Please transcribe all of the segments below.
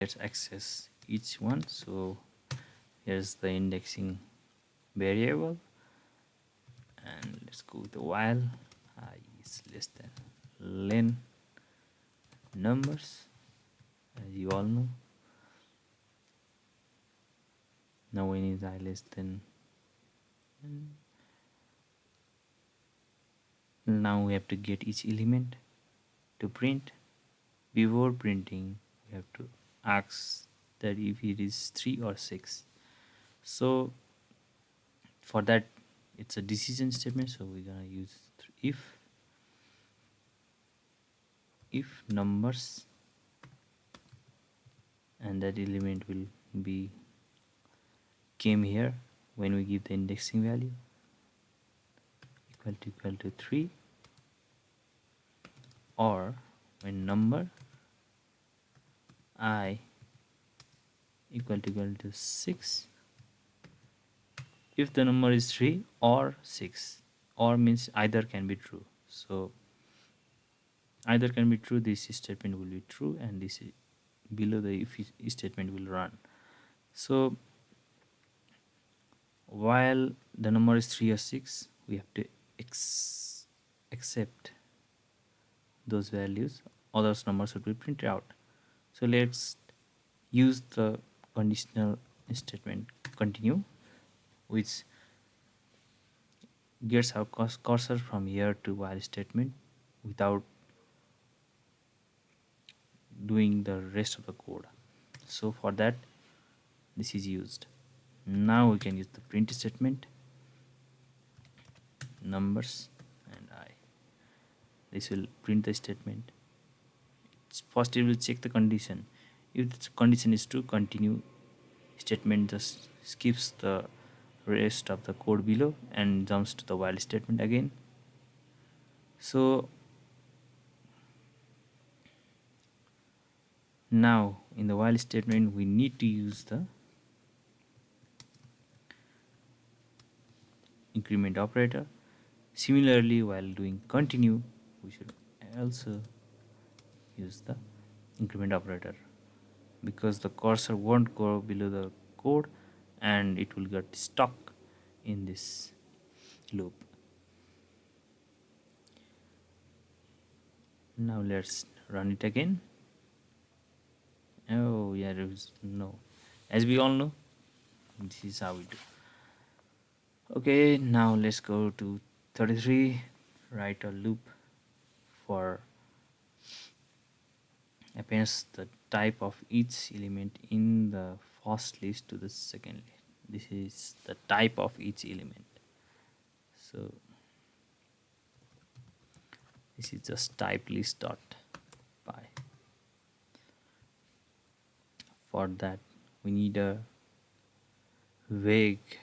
let's access each one. So here's the indexing variable, and let's go with the while I is less than len numbers, as you all know. Now when is I less than, now we have to get each element to print. Before printing we have to ask that if it is 3 or 6. So for that it's a decision statement, so we're gonna use if numbers, and that element will be came here when we give the indexing value equal to 3, or when number I equal to 6, if the number is 3 or 6, or means either can be true. So either can be true, this statement will be true, and this below the if statement will run. So while the number is 3 or 6, we have to accept those values, or those numbers should be printed out. So let's use the conditional statement continue, which gets our cursor from here to while statement without doing the rest of the code. So for that this is used. Now we can use the print statement numbers, and I, this will print the statement. First it will check the condition. If the condition is true, continue statement just skips the rest of the code below and jumps to the while statement again. So now in the while statement we need to use the increment operator. Similarly, while doing continue we should also use the increment operator, because the cursor won't go below the code and it will get stuck in this loop. Now let's run it again. Oh yeah, there is no, as we all know, this is how we do. Okay, now let's go to 33. Write a loop for appends the type of each element in the first list to the second list. This is the type of each element. So this is just type list dot py. For that we need a vague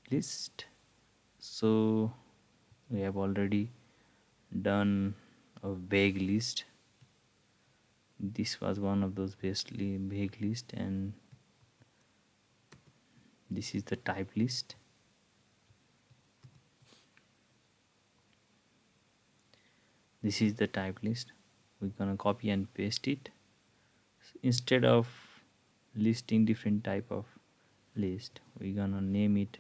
list. So we have already done a vague list. This was one of those basically vague list, and this is the type list. This is the type list. We're gonna copy and paste it. Instead of listing different type of list, we're gonna name it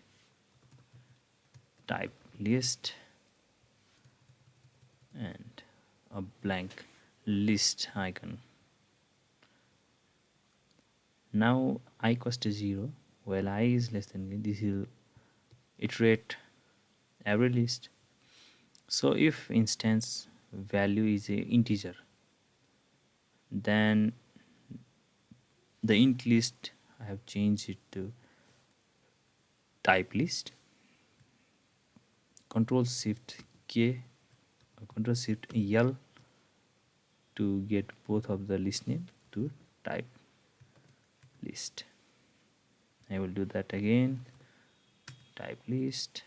type list and a blank list icon. Now I equals to 0, while I is less than, this will iterate every list. So if instance value is a integer, then the int list I have changed it to type list. Control Shift K or Control Shift L to get both of the list name to type list. I will do that again. Type list,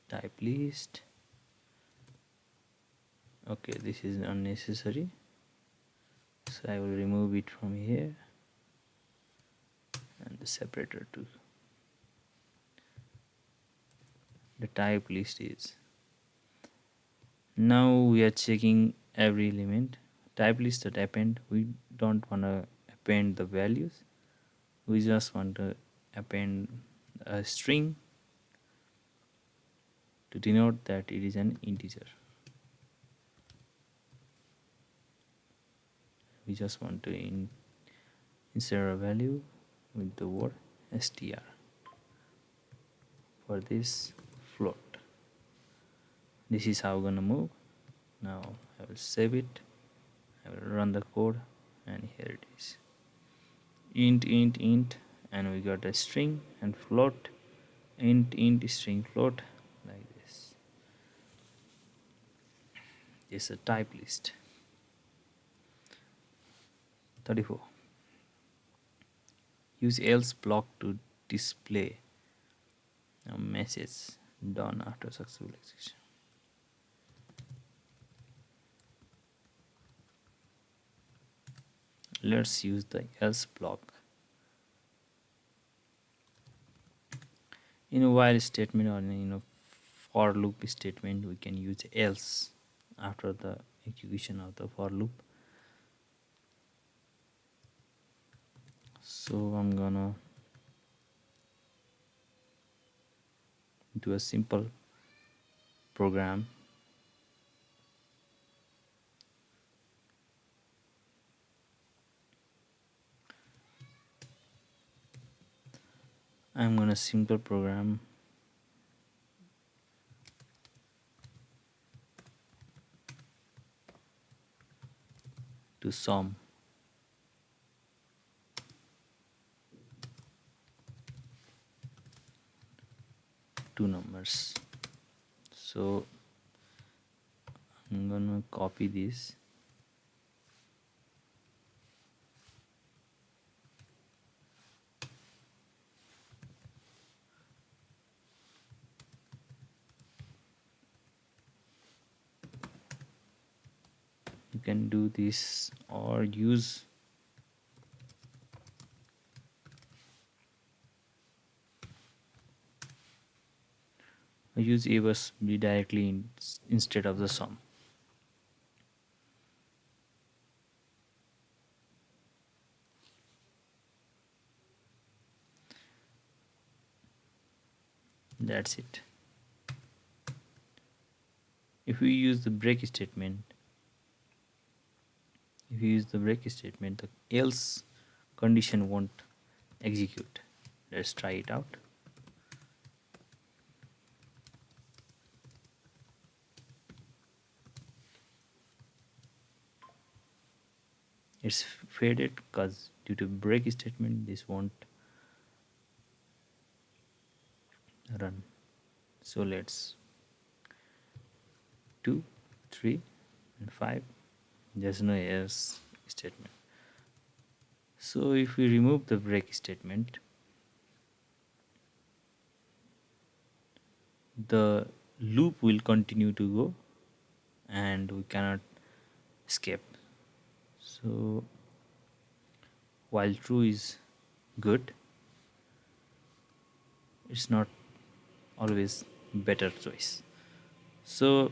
type list. Okay, this is unnecessary, so I will remove it from here, and the separator too. The type list is Now we are checking every element. Type list that append. We don't want to append the values. We just want to append a string to denote that it is an integer. We just want to insert a value with the word str for this float. This is how we're gonna move. Now I will save it. I will run the code, and here it is. Int, and we got a string and float. Int string float, like this. It's a type list. 34. Use else block to display a message done after successful execution. Let's use the else block. In a while statement or in a for loop statement, we can use else after the execution of the for loop. So I'm gonna do a simple program. I'm gonna simple program to sum two numbers. So I'm gonna copy this. You can do this or use a bus b directly instead of the sum. That's it. If we use the break statement, the else condition won't execute. Let's try it out. It's faded because due to break statement this won't run. So let's 2, 3 and 5. There's no else statement. So if we remove the break statement, the loop will continue to go and we cannot escape. So while true is good, it's not always better choice. So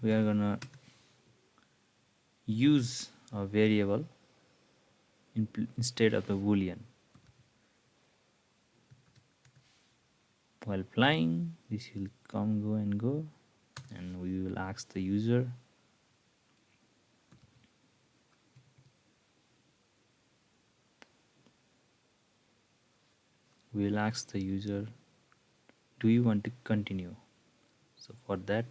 we are gonna use a variable instead of the boolean. While flying, this will come, go and go, and we will ask the user do you want to continue. So for that,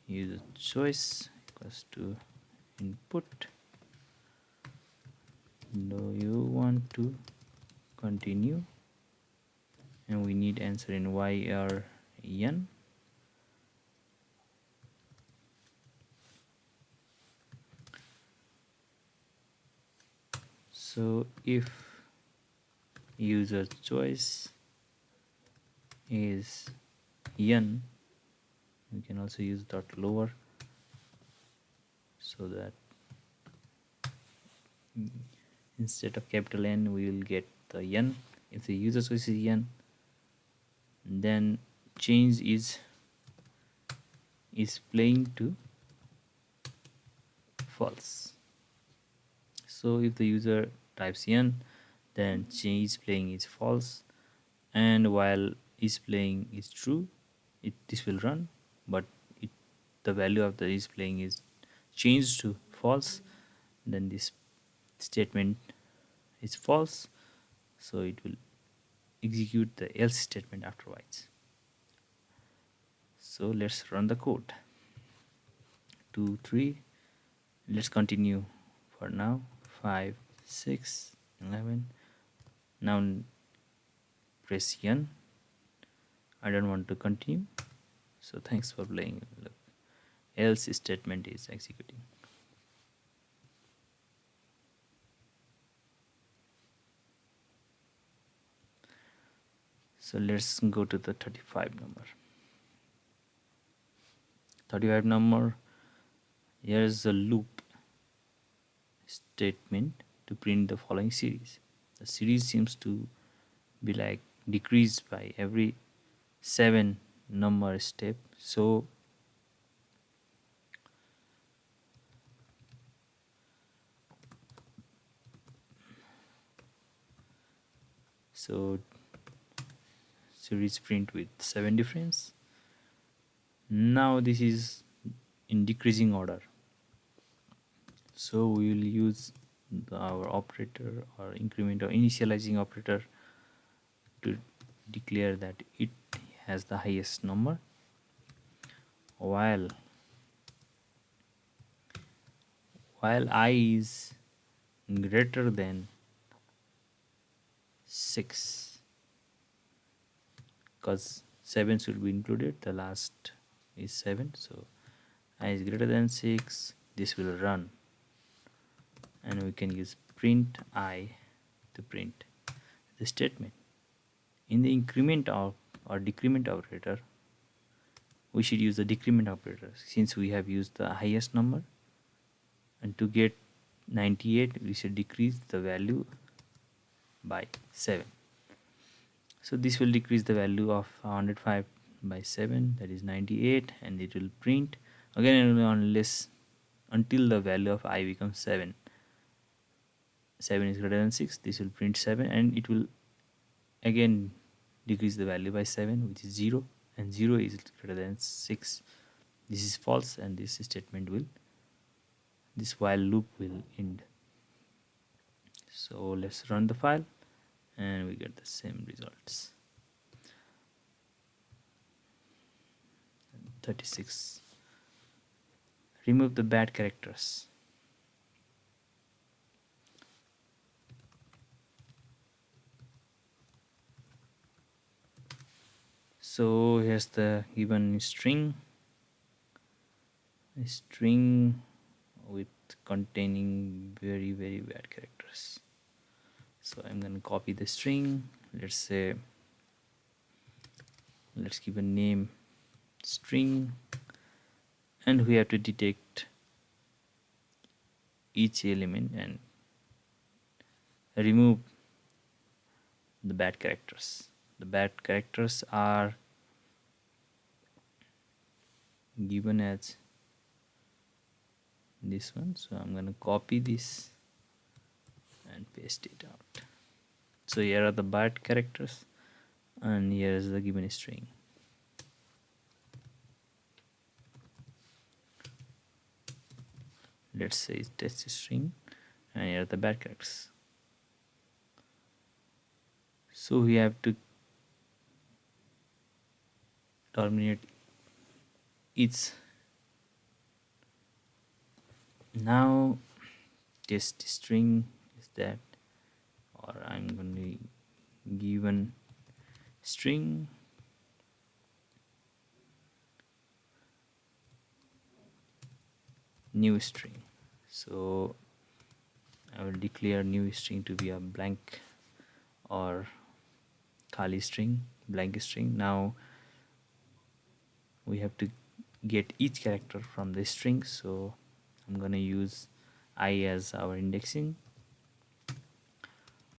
use choice equals to input, do you want to continue, and we need answer in y or n. So if user choice is n, we can also use dot lower so that instead of capital N we will get the N. If the user choice is N, then change is playing to false. So if the user types N, then change is playing is false, and while is playing is true, this will run, but it the value of the is playing is changed to false, then this statement is false, so it will execute the else statement afterwards. So let's run the code. 2 3, let's continue for now. 5 6 11. Now press N. I don't want to continue, so thanks for playing. Look, else statement is executing. So let's go to the 35 number. 35 number, here's a loop statement to print the following series. The series seems to be like decreased by every 7 number step. So series print with 7 difference. Now this is in decreasing order, so we will use our operator or increment or initializing operator to declare that it has the highest number, while I is greater than 6, because 7 should be included, the last is 7, so I is greater than 6, this will run, and we can use print I to print the statement. In the increment or decrement operator, we should use the decrement operator, since we have used the highest number, and to get 98 we should decrease the value by 7. So this will decrease the value of 105 by 7, that is 98, and it will print again and unless until the value of I becomes 7. 7 is greater than 6, this will print 7, and it will again decrease the value by 7, which is 0, and 0 is greater than 6. This is false, and this statement will, this while loop will end. So let's run the file, and we get the same results. 36. Remove the bad characters. So here's the given string, a string with containing very bad characters. So I'm going to copy the string. Let's give a name string, and we have to detect each element and remove the bad characters. The bad characters are given as this one, so I'm going to copy this and paste it out. So here are the bad characters, and here is the given string. Let's say test string, and here are the bad characters. So we have to terminate each. Now test string is that, or I'm going to given string new string. So I will declare new string to be a blank or khali string, blank string. Now we have to get each character from the string, so I'm going to use I as our indexing,